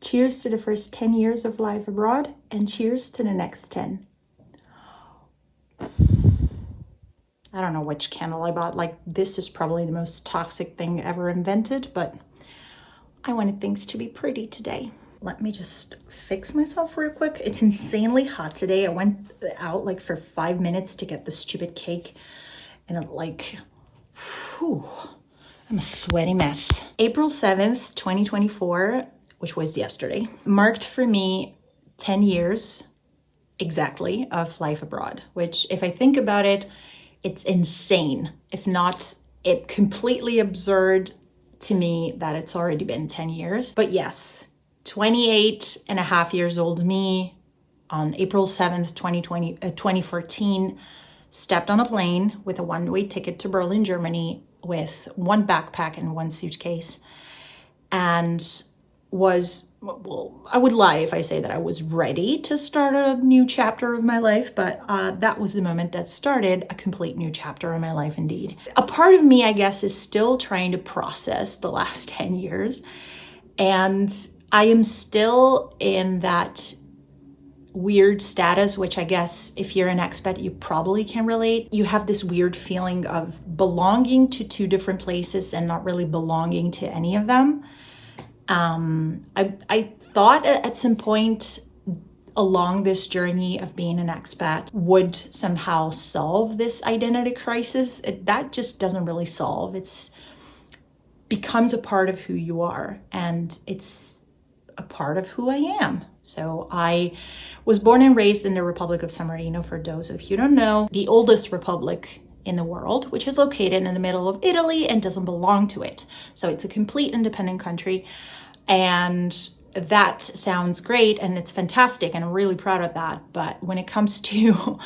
Cheers to the first 10 years of life abroad, and cheers to the next 10. I don't know which candle I bought. Like, this is probably the most toxic thing ever invented, but I wanted things to be pretty today. Let me just fix myself real quick. It's insanely hot today. I went out like for 5 minutes to get the stupid cake, and it like, whew, I'm a sweaty mess. April 7th, 2024, which was yesterday, marked for me 10 years exactly of life abroad, which if I think about it, it's insane. If not, it completely absurd to me that it's already been 10 years. But yes, 28 and a half years old me on April 7th, 2014, stepped on a plane with a one-way ticket to Berlin, Germany with one backpack and one suitcase, and I would lie if I say that I was ready to start a new chapter of my life, but that was the moment that started a complete new chapter in my life indeed. A part of me, I guess, is still trying to process the last 10 years, and I am still in that weird status, which I guess if you're an expat, you probably can relate. You have this weird feeling of belonging to two different places and not really belonging to any of them. I thought at some point along this journey of being an expat would somehow solve this identity crisis. That just doesn't really solve. It's becomes a part of who you are, and it's a part of who I am. So I was born and raised in the Republic of San Marino, for those of you who don't know, the oldest republic in the world, which is located in the middle of Italy and doesn't belong to it. So it's a complete independent country. And that sounds great and it's fantastic and I'm really proud of that. But when it comes to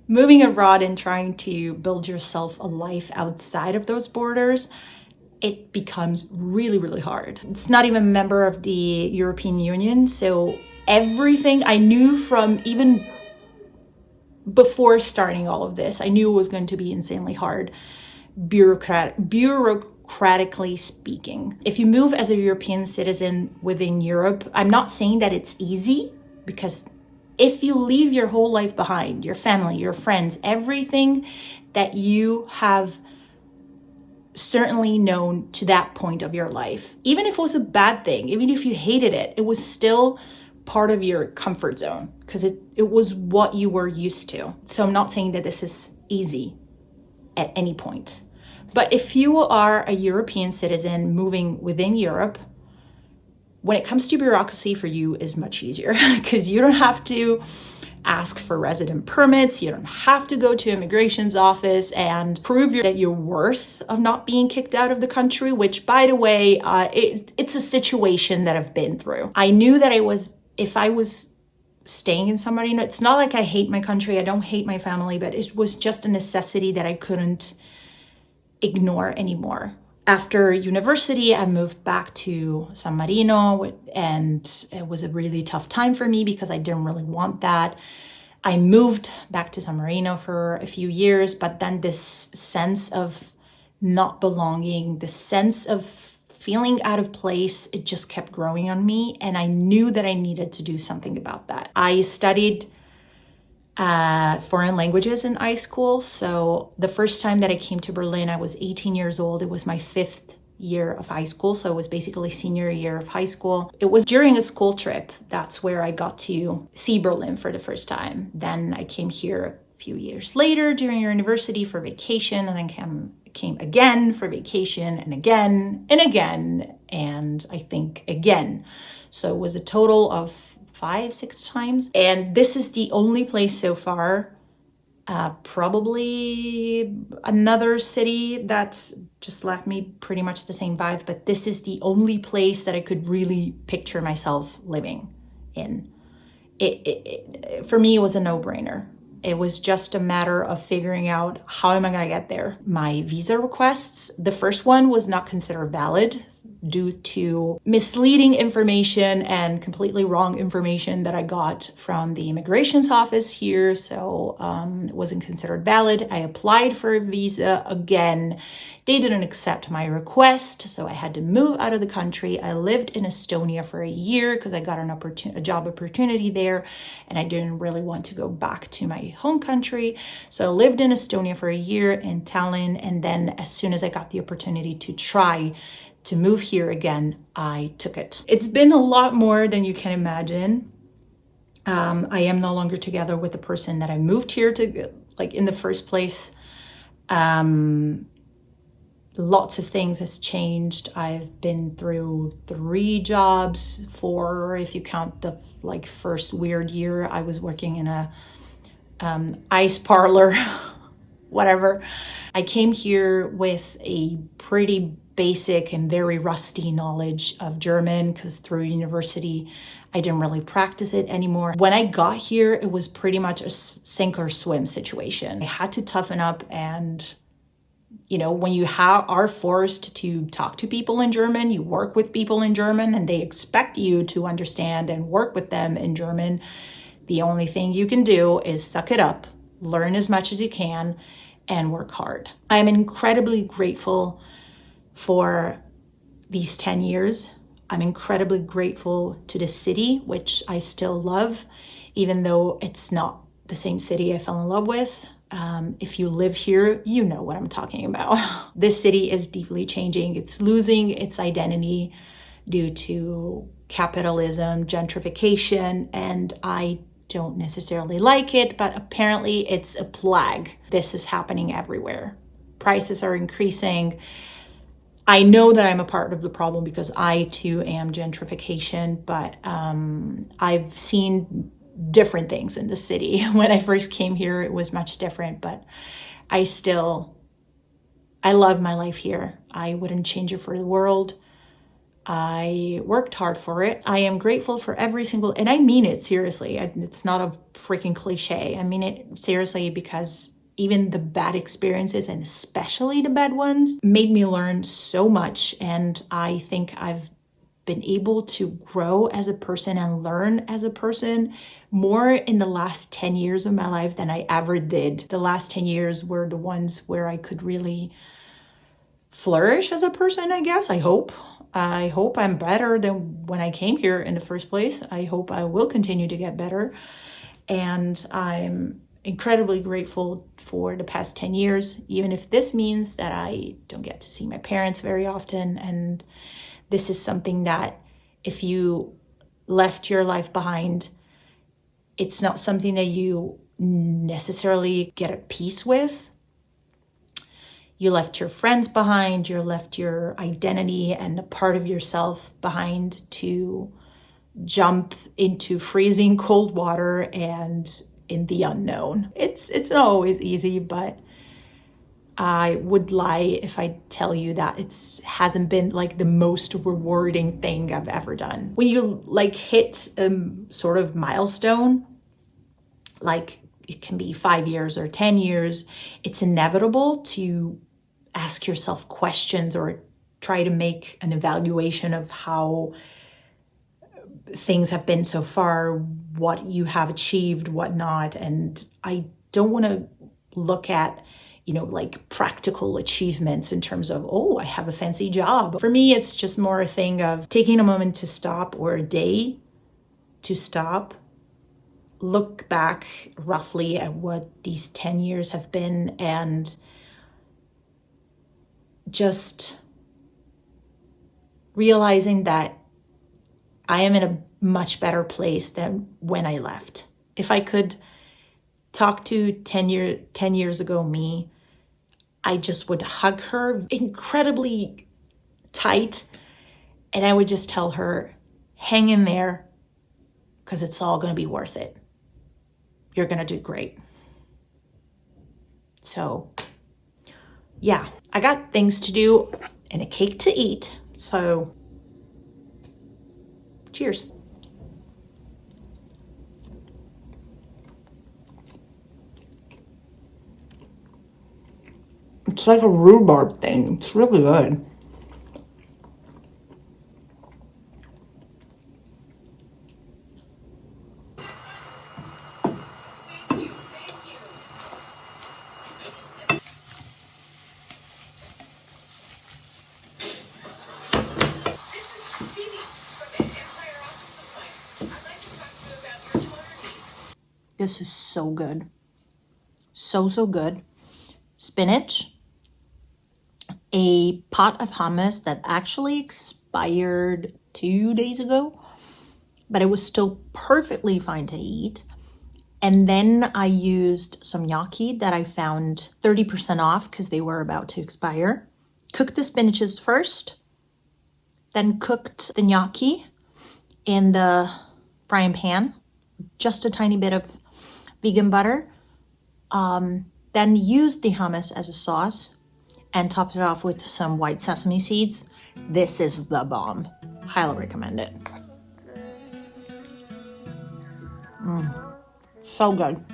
moving abroad and trying to build yourself a life outside of those borders, it becomes really, really hard. It's not even a member of the European Union. So everything I knew from even before starting all of this, I knew it was going to be insanely hard, bureaucratically speaking. If you move as a European citizen within Europe, I'm not saying that it's easy, because if you leave your whole life behind, your family, your friends, everything that you have certainly known to that point of your life, even if it was a bad thing, even if you hated it, it was still part of your comfort zone, because it was what you were used to. So I'm not saying that this is easy at any point. But if you are a European citizen moving within Europe, when it comes to bureaucracy, for you is much easier, because you don't have to ask for resident permits. You don't have to go to immigration's office and prove that you're worth of not being kicked out of the country, which, by the way, it's a situation that I've been through. I knew that if I was staying in San Marino, it's not like I hate my country, I don't hate my family, but it was just a necessity that I couldn't ignore anymore. After university, I moved back to San Marino, and it was a really tough time for me because I didn't really want that. I moved back to San Marino for a few years, but then this sense of not belonging, the sense of feeling out of place, it just kept growing on me, and I knew that I needed to do something about that. I studied foreign languages in high school. So the first time that I came to Berlin, I was 18 years old. It was my 5th year of high school. So it was basically senior year of high school. It was during a school trip. That's where I got to see Berlin for the first time. Then I came here a few years later during university for vacation, and then came again for vacation, and again and again, and I think again. So it was a total of 5-6 times. And this is the only place so far, probably another city that just left me pretty much the same vibe, but this is the only place that I could really picture myself living in. For me, it was a no-brainer. It was just a matter of figuring out, how am I going to get there? My visa requests, the first one was not considered valid due to misleading information and completely wrong information that I got from the immigration's office here. So it wasn't considered valid. I applied for a visa again. They didn't accept my request, so I had to move out of the country. I lived in Estonia for a year because I got a job opportunity there, and I didn't really want to go back to my home country. So I lived in Estonia for a year in Tallinn, and then as soon as I got the opportunity to try to move here again, I took it. It's been a lot more than you can imagine. I am no longer together with the person that I moved here to, like, in the first place. Lots of things has changed. I've been through 3 jobs, 4 if you count the first weird year I was working in a ice parlor, whatever. I came here with a pretty basic and very rusty knowledge of German, because through university I didn't really practice it anymore. When I got here, it was pretty much a sink or swim situation. I had to toughen up, and when you are forced to talk to people in German, you work with people in German, and they expect you to understand and work with them in German, the only thing you can do is suck it up, learn as much as you can, and work hard. I'm incredibly grateful for these 10 years. I'm incredibly grateful to the city, which I still love, even though it's not the same city I fell in love with. If you live here, you know what I'm talking about. This city is deeply changing. It's losing its identity due to capitalism, gentrification, and I don't necessarily like it, but apparently it's a plague. This is happening everywhere. Prices are increasing. I know that I'm a part of the problem because I too am gentrification, but I've seen different things in the city. When I first came here, it was much different, but I love my life here. I wouldn't change it for the world. I worked hard for it. I am grateful for every single, and I mean it seriously. It's not a freaking cliche. I mean it seriously, because even the bad experiences, and especially the bad ones, made me learn so much. And I think I've been able to grow as a person and learn as a person more in the last 10 years of my life than I ever did. The last 10 years were the ones where I could really flourish as a person, I guess. I hope I'm better than when I came here in the first place. I hope I will continue to get better. And I'm incredibly grateful for the past 10 years, even if this means that I don't get to see my parents very often. And this is something that if you left your life behind, it's not something that you necessarily get at peace with. You left your friends behind, you left your identity and a part of yourself behind to jump into freezing cold water and in the unknown. It's not always easy, but I would lie if I tell you that it hasn't been like the most rewarding thing I've ever done. When you like hit a sort of milestone, like it can be 5 years or 10 years, it's inevitable to ask yourself questions or try to make an evaluation of how things have been so far, what you have achieved, what not. And I don't want to look at, like practical achievements in terms of, oh, I have a fancy job. For me, it's just more a thing of taking a moment to stop, or a day to stop, look back roughly at what these 10 years have been, and just realizing that I am in a much better place than when I left. If I could talk to 10 years ago me, I just would hug her incredibly tight, and I would just tell her, hang in there, because it's all going to be worth it. You're going to do great. So, yeah, I got things to do and a cake to eat. So, cheers. It's like a rhubarb thing. It's really good. This is so good. So good. Spinach, a pot of hummus that actually expired 2 days ago, but it was still perfectly fine to eat. And then I used some gnocchi that I found 30% off because they were about to expire. Cooked the spinaches first, then cooked the gnocchi in the frying pan, just a tiny bit of vegan butter. Then used the hummus as a sauce and topped it off with some white sesame seeds. This is the bomb. Highly recommend it. So good.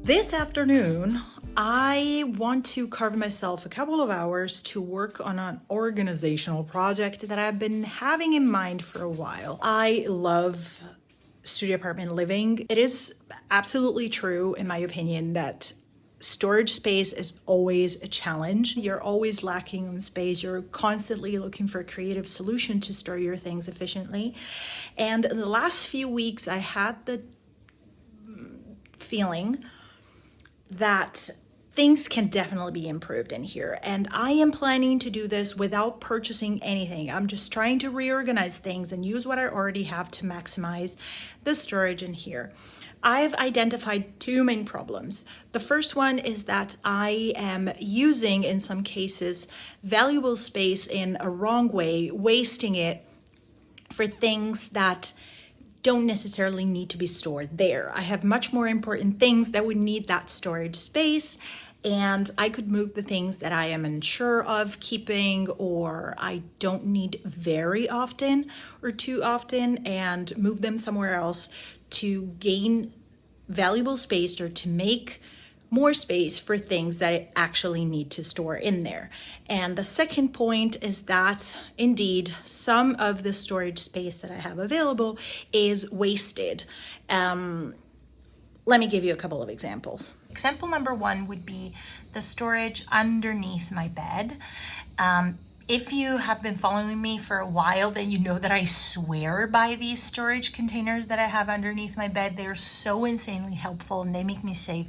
This afternoon, I want to carve myself a couple of hours to work on an organizational project that I've been having in mind for a while. I love studio apartment living. It is absolutely true, in my opinion, that storage space is always a challenge. You're always lacking on space. You're constantly looking for a creative solution to store your things efficiently. And in the last few weeks, I had the feeling that things can definitely be improved in here. And I am planning to do this without purchasing anything. I'm just trying to reorganize things and use what I already have to maximize the storage in here. I've identified two main problems. The first one is that I am using, in some cases, valuable space in a wrong way, wasting it for things that don't necessarily need to be stored there. I have much more important things that would need that storage space, and I could move the things that I am unsure of keeping or I don't need very often or too often and move them somewhere else to gain valuable space or to make more space for things that I actually need to store in there. And the second point is that indeed some of the storage space that I have available is wasted. Let me give you a couple of examples. Example number one would be the storage underneath my bed. If you have been following me for a while, then you know that I swear by these storage containers that I have underneath my bed. They're so insanely helpful and they make me save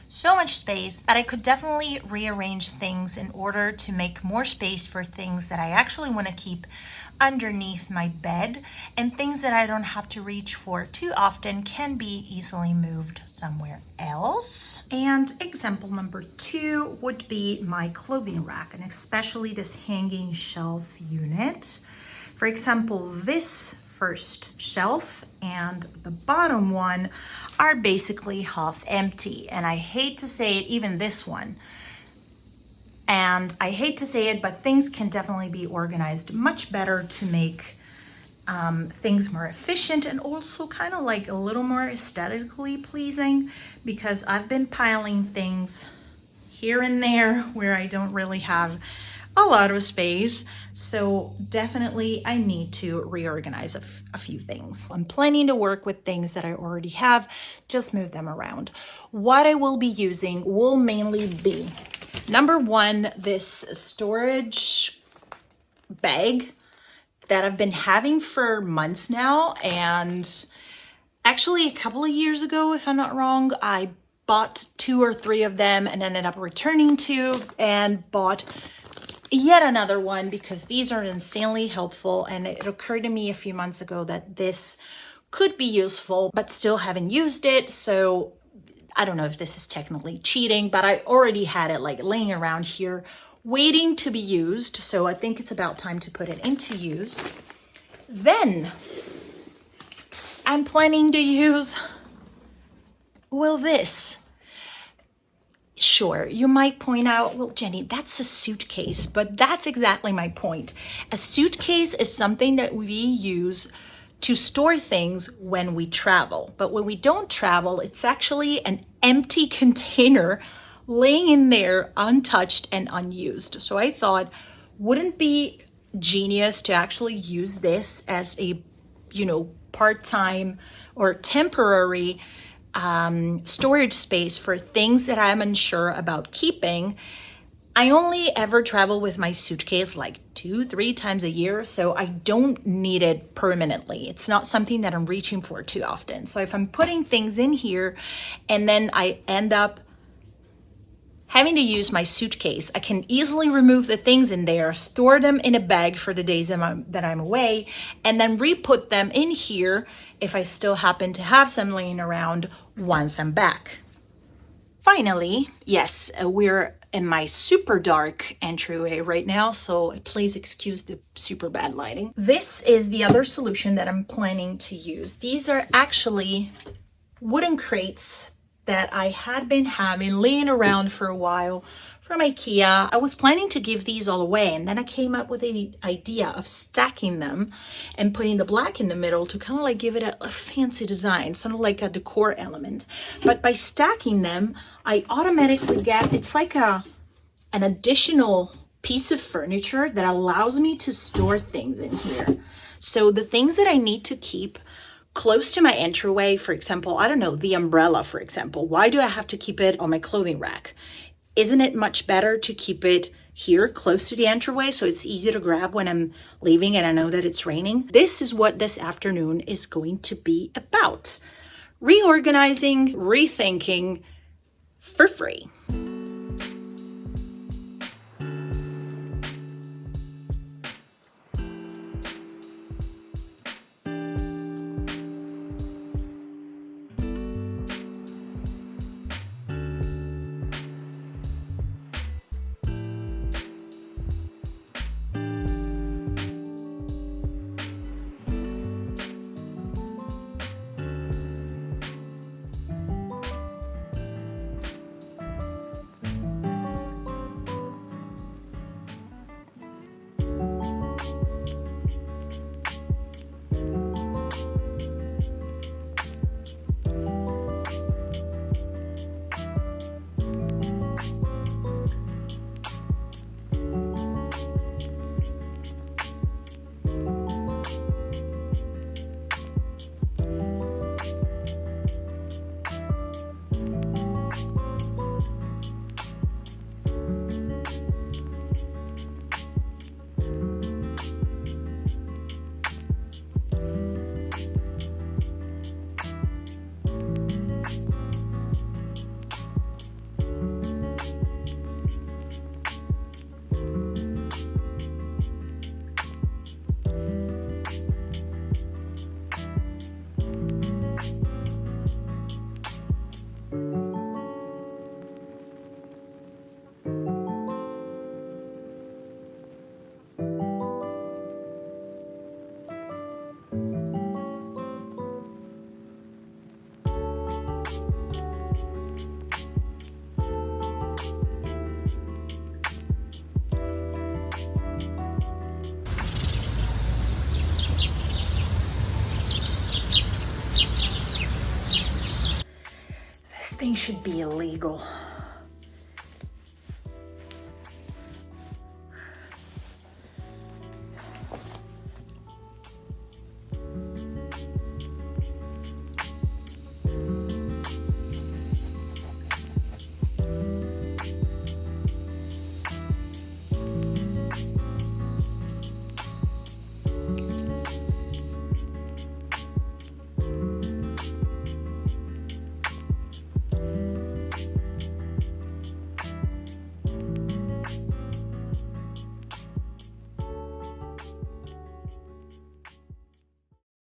so much space that I could definitely rearrange things in order to make more space for things that I actually want to keep underneath my bed, and things that I don't have to reach for too often can be easily moved somewhere else. And example number two would be my clothing rack, and especially this hanging shelf unit. For example, this first shelf and the bottom one are basically half empty. And I hate to say it, even this one. And I hate to say it, but things can definitely be organized much better to make things more efficient and also kind of like a little more aesthetically pleasing, because I've been piling things here and there where I don't really have a lot of space. So definitely I need to reorganize a few things. I'm planning to work with things that I already have, just move them around. What I will be using will mainly be, number one, this storage bag that I've been having for months now. And actually a couple of years ago, if I'm not wrong, I bought 2 or 3 of them and ended up returning 2 and bought yet another one because these are insanely helpful. And it occurred to me a few months ago that this could be useful, but still haven't used it. So I don't know if this is technically cheating, but I already had it like laying around here waiting to be used. So I think it's about time to put it into use. Then I'm planning to use, well, this. Sure, you might point out, well, Jenny, that's a suitcase, but that's exactly my point. A suitcase is something that we use to store things when we travel. But when we don't travel, it's actually an empty container laying in there untouched and unused. So I thought, wouldn't it be genius to actually use this as a, part-time or temporary storage space for things that I'm unsure about keeping. I only ever travel with my suitcase like 2-3 times a year, so I don't need it permanently. It's not something that I'm reaching for too often. So if I'm putting things in here and then I end up having to use my suitcase, I can easily remove the things in there, store them in a bag for the days that I'm away, and then re-put them in here if I still happen to have some laying around once I'm back. Finally, yes, we're in my super dark entryway right now, so please excuse the super bad lighting. This is the other solution that I'm planning to use. These are actually wooden crates that I had been having laying around for a while from IKEA. I was planning to give these all away, and then I came up with the idea of stacking them and putting the black in the middle to kind of like give it a fancy design, sort of like a decor element. But by stacking them, I automatically get, it's like an additional piece of furniture that allows me to store things in here. So the things that I need to keep close to my entryway, for example, I don't know, the umbrella, for example, why do I have to keep it on my clothing rack? Isn't it much better to keep it here close to the entryway so it's easy to grab when I'm leaving and I know that it's raining? This is what this afternoon is going to be about. Reorganizing, rethinking for free. Thing should be illegal.